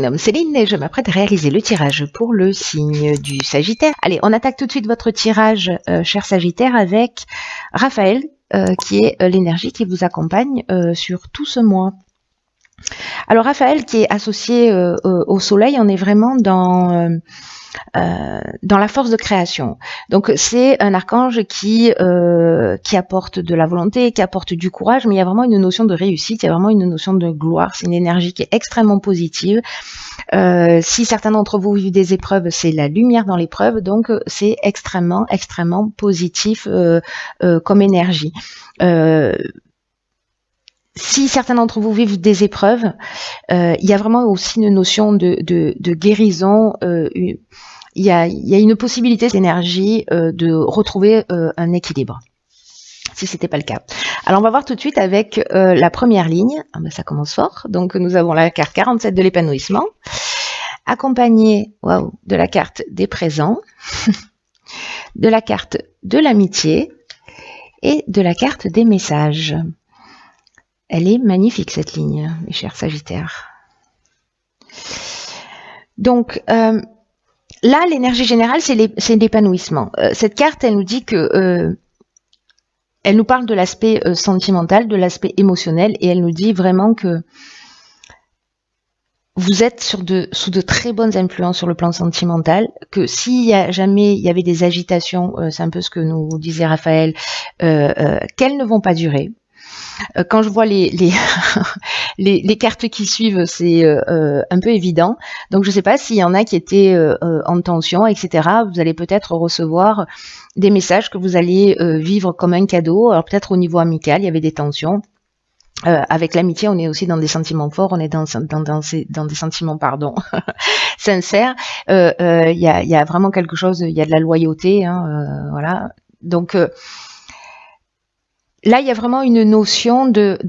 Nom Céline et je m'apprête à réaliser le tirage pour le signe du Sagittaire. Allez, on attaque tout de suite votre tirage, cher Sagittaire, avec Raphaël, qui est l'énergie qui vous accompagne sur tout ce mois. Alors Raphaël, qui est associé au Soleil, on est vraiment dans la force de création. Donc c'est un archange qui apporte de la volonté, qui apporte du courage, mais il y a vraiment une notion de réussite, il y a vraiment une notion de gloire. C'est une énergie qui est extrêmement positive. Si certains d'entre vous vivent des épreuves, c'est la lumière dans l'épreuve, donc c'est extrêmement positif comme énergie. Si certains d'entre vous vivent des épreuves, il y a vraiment aussi une notion de guérison. Il y a une possibilité d'énergie de retrouver un équilibre, si c'était pas le cas. Alors on va voir tout de suite avec la première ligne. Ah ben, ça commence fort. Donc nous avons la carte 47 de l'épanouissement, accompagnée de la carte des présents, de la carte de l'amitié et de la carte des messages. Elle est magnifique cette ligne, mes chers Sagittaires. Donc là, l'énergie générale, c'est l'épanouissement. Cette carte, elle nous dit que elle nous parle de l'aspect sentimental, de l'aspect émotionnel, et elle nous dit vraiment que vous êtes sous de très bonnes influences sur le plan sentimental, que s'il y a jamais il y avait des agitations, c'est un peu ce que nous disait Raphaël, qu'elles ne vont pas durer. Quand je vois les cartes qui suivent, c'est un peu évident. Donc je ne sais pas s'il y en a qui étaient en tension, etc. Vous allez peut-être recevoir des messages que vous allez vivre comme un cadeau. Alors peut-être au niveau amical, il y avait des tensions. Avec l'amitié, on est aussi dans des sentiments forts, on est dans des sentiments, sincères. Il y a vraiment quelque chose, il y a de la loyauté, voilà. Donc là, il y a vraiment une notion de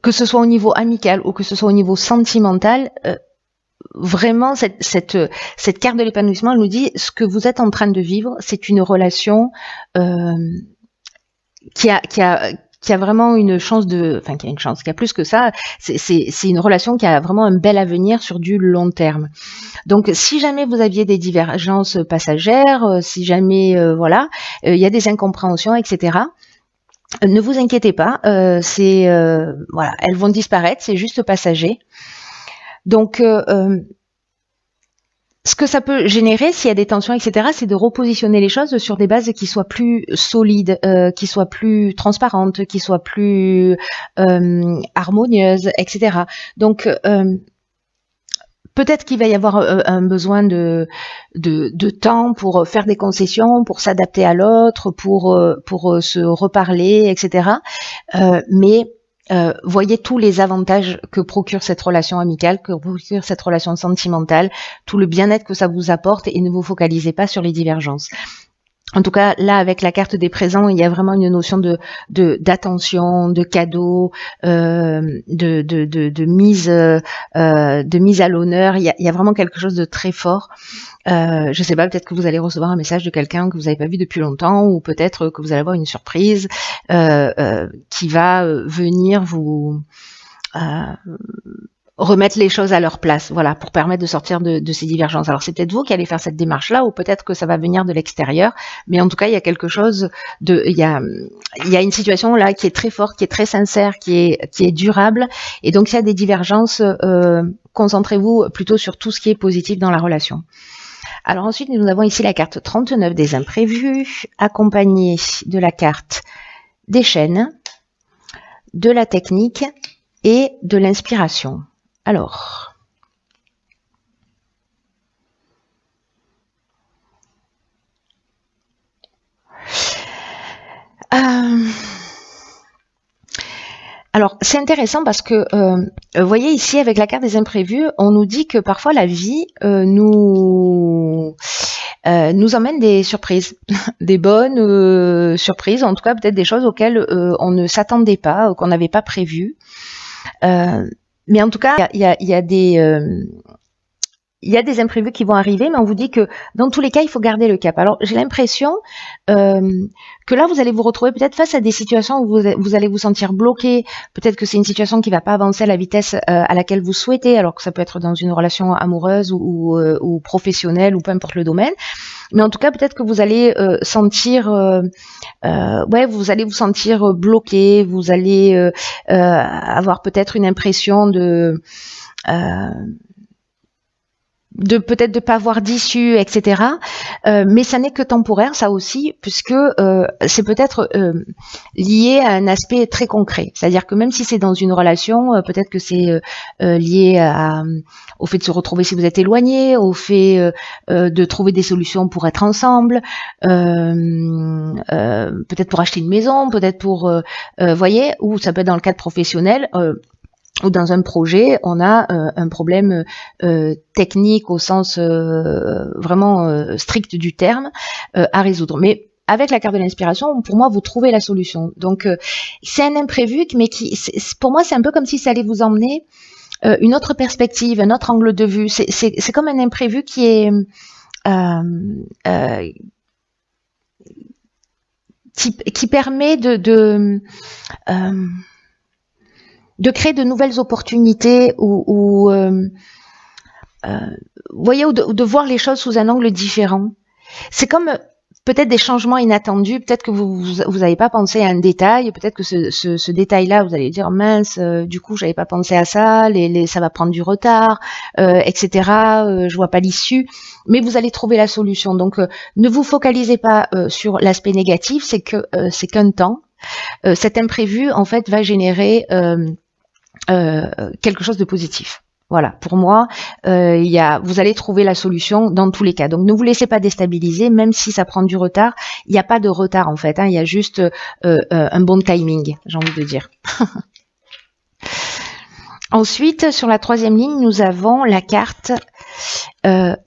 que ce soit au niveau amical ou que ce soit au niveau sentimental, vraiment cette carte de l'épanouissement, elle nous dit ce que vous êtes en train de vivre, c'est une relation qui a vraiment une chance qui a plus que ça. C'est une relation qui a vraiment un bel avenir sur du long terme. Donc, si jamais vous aviez des divergences passagères, si jamais, il y a des incompréhensions, etc., ne vous inquiétez pas, elles vont disparaître, c'est juste passager. Donc, ce que ça peut générer, s'il y a des tensions, etc., c'est de repositionner les choses sur des bases qui soient plus solides, qui soient plus transparentes, qui soient plus harmonieuses, etc. Donc, peut-être qu'il va y avoir un besoin de temps pour faire des concessions, pour s'adapter à l'autre, pour se reparler, etc. Mais voyez tous les avantages que procure cette relation amicale, que procure cette relation sentimentale, tout le bien-être que ça vous apporte, et ne vous focalisez pas sur les divergences. En tout cas, là, avec la carte des présents, il y a vraiment une notion d'attention, de cadeau, de mise à l'honneur. Il y a vraiment quelque chose de très fort. Je sais pas, peut-être que vous allez recevoir un message de quelqu'un que vous n'avez pas vu depuis longtemps, ou peut-être que vous allez avoir une surprise qui va venir vous remettre les choses à leur place, voilà, pour permettre de sortir de ces divergences. Alors c'est peut-être vous qui allez faire cette démarche-là, ou peut-être que ça va venir de l'extérieur, mais en tout cas il y a quelque chose il y a une situation là qui est très forte, qui est très sincère, qui est durable, et donc s'il y a des divergences, concentrez-vous plutôt sur tout ce qui est positif dans la relation. Alors ensuite, nous avons ici la carte 39 des imprévus, accompagnée de la carte des chaînes, de la technique et de l'inspiration. Alors, c'est intéressant parce que, vous voyez ici avec la carte des imprévus, on nous dit que parfois la vie nous emmène des surprises, des bonnes surprises, en tout cas peut-être des choses auxquelles on ne s'attendait pas, qu'on n'avait pas prévues. Mais en tout cas, il y a il y a des imprévus qui vont arriver, mais on vous dit que dans tous les cas, il faut garder le cap. Alors, j'ai l'impression que là, vous allez vous retrouver peut-être face à des situations où vous allez vous sentir bloqué. Peut-être que c'est une situation qui va pas avancer à la vitesse à laquelle vous souhaitez, alors que ça peut être dans une relation amoureuse ou professionnelle ou peu importe le domaine. Mais en tout cas, peut-être que vous allez sentir, vous allez vous sentir bloqué. Vous allez avoir peut-être une impression peut-être de pas avoir d'issue, etc. Mais ça n'est que temporaire, ça aussi, puisque c'est peut-être lié à un aspect très concret. C'est-à-dire que même si c'est dans une relation, peut-être que c'est lié au fait de se retrouver si vous êtes éloigné, au fait de trouver des solutions pour être ensemble, peut-être pour acheter une maison, peut-être pour, voyez, ou ça peut être dans le cadre professionnel. Ou dans un projet, on a un problème technique au sens vraiment strict du terme à résoudre. Mais avec la carte de l'inspiration, pour moi, vous trouvez la solution. Donc, c'est un imprévu, mais pour moi, c'est un peu comme si ça allait vous emmener une autre perspective, un autre angle de vue. C'est comme un imprévu qui est qui permet de créer de nouvelles opportunités ou voyez, ou de voir les choses sous un angle différent. C'est comme peut-être des changements inattendus, peut-être que vous n'avez pas pensé à un détail, peut-être que ce détail-là, vous allez dire mince, du coup j'avais pas pensé à ça, ça va prendre du retard, etc. Je vois pas l'issue, mais vous allez trouver la solution. Donc ne vous focalisez pas sur l'aspect négatif, c'est qu'un temps. Cet imprévu en fait va générer quelque chose de positif. Voilà, pour moi, vous allez trouver la solution dans tous les cas. Donc ne vous laissez pas déstabiliser, même si ça prend du retard. Il n'y a pas de retard en fait, il y a juste un bon timing, j'ai envie de dire. Ensuite, sur la troisième ligne, nous avons la carte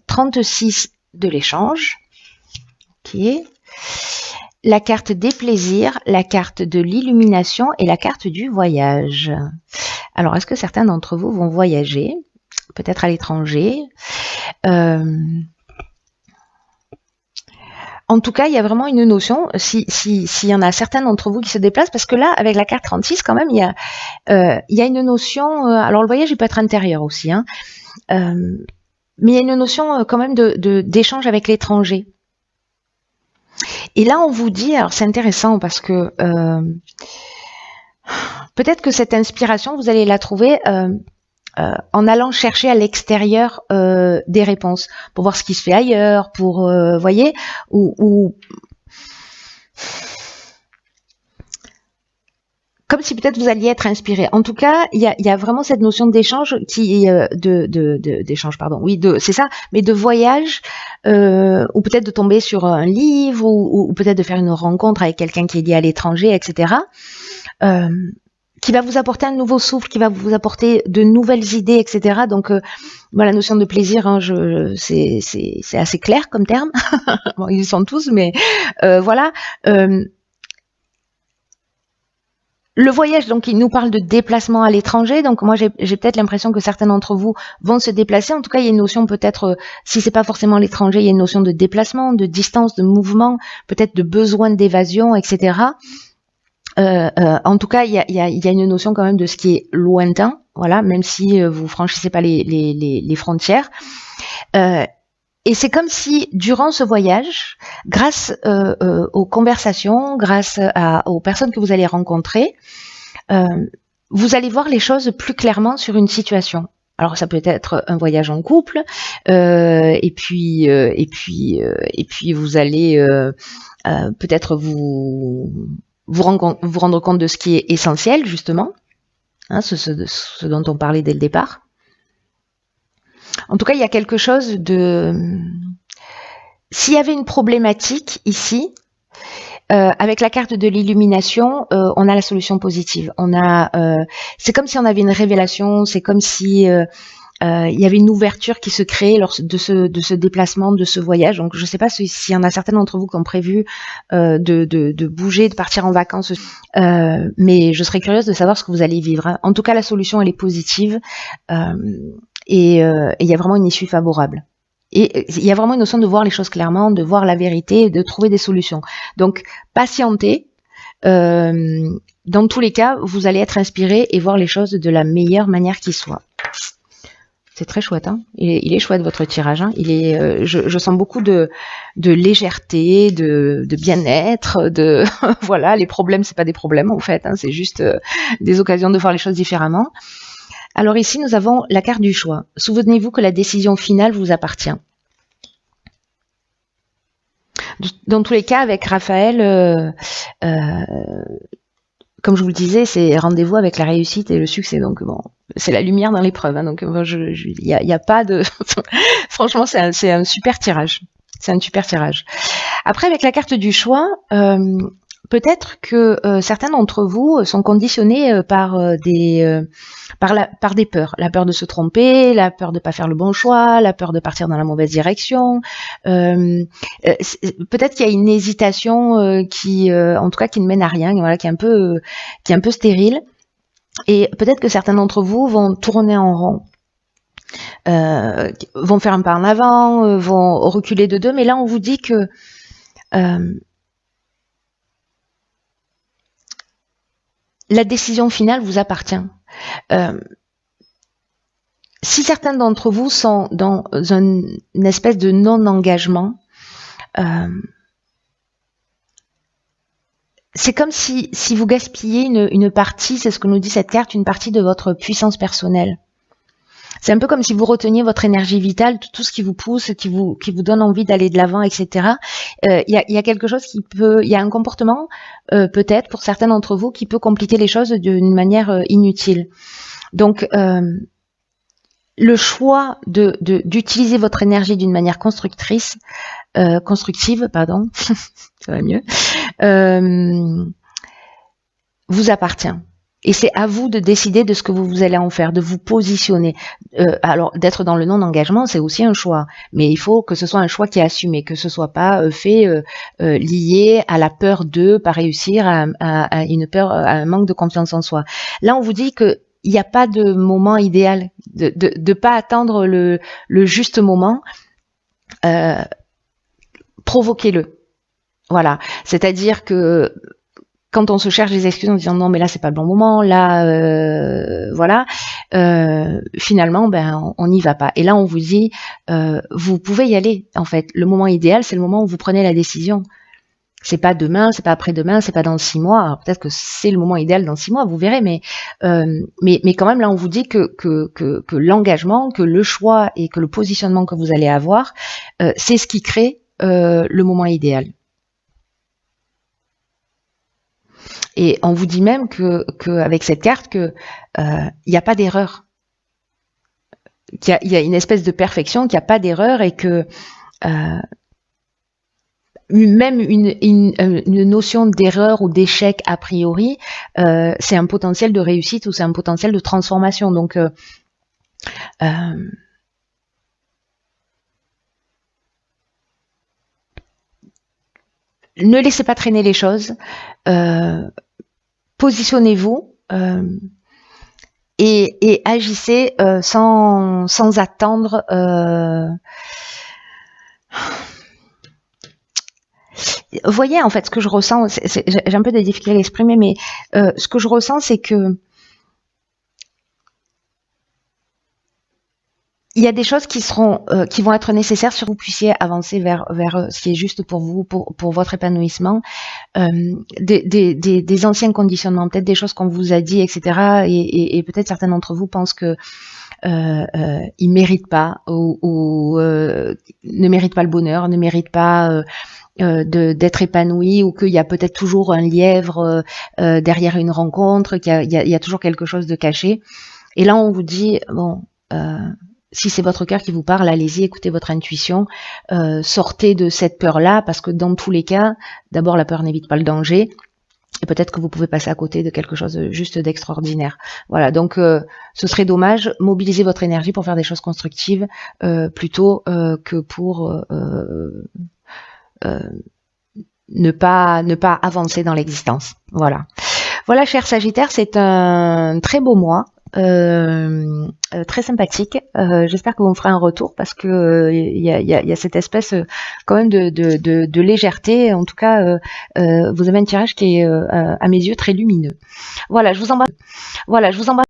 36 de l'échange. Ok. La carte des plaisirs, la carte de l'illumination et la carte du voyage. Alors, est-ce que certains d'entre vous vont voyager, peut-être à l'étranger? En tout cas, il y a vraiment une notion, s'il y en a certains d'entre vous qui se déplacent, parce que là, avec la carte 36, quand même, il y a une notion, alors le voyage, il peut être intérieur aussi, mais il y a une notion quand même d'échange avec l'étranger. Et là, on vous dit, alors c'est intéressant parce que peut-être que cette inspiration, vous allez la trouver en allant chercher à l'extérieur des réponses, pour voir ce qui se fait ailleurs, pour, voyez, ou comme si peut-être vous alliez être inspiré. En tout cas, il y a vraiment cette notion d'échange d'échange, pardon. Oui, c'est ça, mais de voyage, ou peut-être de tomber sur un livre, ou peut-être de faire une rencontre avec quelqu'un qui est lié à l'étranger, etc. Qui va vous apporter un nouveau souffle, qui va vous apporter de nouvelles idées, etc. Donc, la notion de plaisir, c'est assez clair comme terme. Bon, ils y sont tous, mais voilà. Le voyage, donc, il nous parle de déplacement à l'étranger. Donc, moi, j'ai peut-être l'impression que certains d'entre vous vont se déplacer. En tout cas, il y a une notion peut-être, si c'est pas forcément à l'étranger, il y a une notion de déplacement, de distance, de mouvement, peut-être de besoin d'évasion, etc. En tout cas, il y a une notion quand même de ce qui est lointain, voilà, même si vous franchissez pas les frontières. Et c'est comme si, durant ce voyage, grâce aux conversations, grâce aux personnes que vous allez rencontrer, vous allez voir les choses plus clairement sur une situation. Alors ça peut être un voyage en couple, et puis vous allez peut-être vous rendre compte de ce qui est essentiel, justement, ce dont on parlait dès le départ. En tout cas, il y a quelque chose de... S'il y avait une problématique ici, avec la carte de l'illumination, on a la solution positive. C'est comme si on avait une révélation, c'est comme si il y avait une ouverture qui se créait lors de ce déplacement, de ce voyage. Donc, je ne sais pas s'il y en a certains d'entre vous qui ont prévu de bouger, de partir en vacances, mais je serais curieuse de savoir ce que vous allez vivre. En tout cas, la solution, elle est positive. et il y a vraiment une issue favorable. Et il y a vraiment une notion de voir les choses clairement, de voir la vérité, de trouver des solutions. Donc, patientez. Dans tous les cas, vous allez être inspiré et voir les choses de la meilleure manière qui soit. C'est très chouette, hein. Il est chouette votre tirage, hein. Je sens beaucoup de légèreté, de bien-être, de voilà, les problèmes c'est pas des problèmes en fait, hein, c'est juste des occasions de voir les choses différemment. Alors ici nous avons la carte du choix. Souvenez-vous que la décision finale vous appartient. Dans tous les cas, avec Raphaël, comme je vous le disais, c'est rendez-vous avec la réussite et le succès. Donc bon, c'est la lumière dans l'épreuve. Hein, donc il y a pas de. Franchement, c'est un super tirage. C'est un super tirage. Après, avec la carte du choix, peut-être que certains d'entre vous sont conditionnés par des peurs. La peur de se tromper, la peur de pas faire le bon choix, la peur de partir dans la mauvaise direction. Peut-être qu'il y a une hésitation qui, en tout cas, qui ne mène à rien, voilà, qui est un peu stérile. Et peut-être que certains d'entre vous vont tourner en rond. Vont faire un pas en avant, vont reculer de deux, mais là on vous dit que la décision finale vous appartient. Si certains d'entre vous sont dans une espèce de non-engagement, c'est comme si vous gaspillez une partie, c'est ce que nous dit cette carte, une partie de votre puissance personnelle. C'est un peu comme si vous reteniez votre énergie vitale, tout ce qui vous pousse, qui vous donne envie d'aller de l'avant, etc. Il y a quelque chose il y a un comportement, peut-être pour certains d'entre vous, qui peut compliquer les choses d'une manière inutile. Donc, le choix d'utiliser votre énergie d'une manière constructive, pardon, ça va mieux, vous appartient. Et c'est à vous de décider de ce que vous allez en faire, de vous positionner. Alors, d'être dans le non-engagement, c'est aussi un choix. Mais il faut que ce soit un choix qui est assumé, que ce soit pas fait lié à la peur de pas réussir, à une peur, à un manque de confiance en soi. Là, on vous dit que il n'y a pas de moment idéal, de pas attendre le juste moment. Provoquez-le. Voilà. C'est-à-dire que quand on se cherche des excuses en disant non mais là c'est pas le bon moment, là voilà, finalement ben on n'y va pas. Et là on vous dit vous pouvez y aller en fait. Le moment idéal c'est le moment où vous prenez la décision. C'est pas demain, c'est pas après-demain, c'est pas dans 6 mois. Alors peut-être que c'est le moment idéal dans 6 mois, vous verrez, mais quand même là on vous dit que l'engagement, que le choix et que le positionnement que vous allez avoir, c'est ce qui crée le moment idéal. Et on vous dit même que avec cette carte que il n'y a pas d'erreur, qu'il y a une espèce de perfection, qu'il n'y a pas d'erreur et que même une notion d'erreur ou d'échec a priori, c'est un potentiel de réussite ou c'est un potentiel de transformation. Donc ne laissez pas traîner les choses. Positionnez-vous et agissez sans attendre. Voyez en fait ce que je ressens. J'ai un peu de difficulté à l'exprimer, mais ce que je ressens, c'est que il y a des choses qui vont être nécessaires pour que vous puissiez avancer vers ce qui est juste pour vous, pour votre épanouissement. Des anciens conditionnements, peut-être des choses qu'on vous a dit, etc. Et peut-être certains d'entre vous pensent que ils méritent pas ou ne méritent pas le bonheur, ne méritent pas d'être épanoui, ou qu'il y a peut-être toujours un lièvre derrière une rencontre, qu'il y a toujours quelque chose de caché. Et là, on vous dit bon. Si c'est votre cœur qui vous parle, allez-y, écoutez votre intuition, sortez de cette peur-là, parce que dans tous les cas, d'abord la peur n'évite pas le danger, et peut-être que vous pouvez passer à côté de quelque chose juste d'extraordinaire. Voilà, donc ce serait dommage, mobilisez votre énergie pour faire des choses constructives, plutôt que pour ne pas avancer dans l'existence. Voilà. Voilà, cher Sagittaire, c'est un très beau mois. très sympathique. J'espère que vous me ferez un retour parce que il y a cette espèce quand même de légèreté. En tout cas, vous avez un tirage qui est à mes yeux très lumineux. Voilà, je vous embrasse.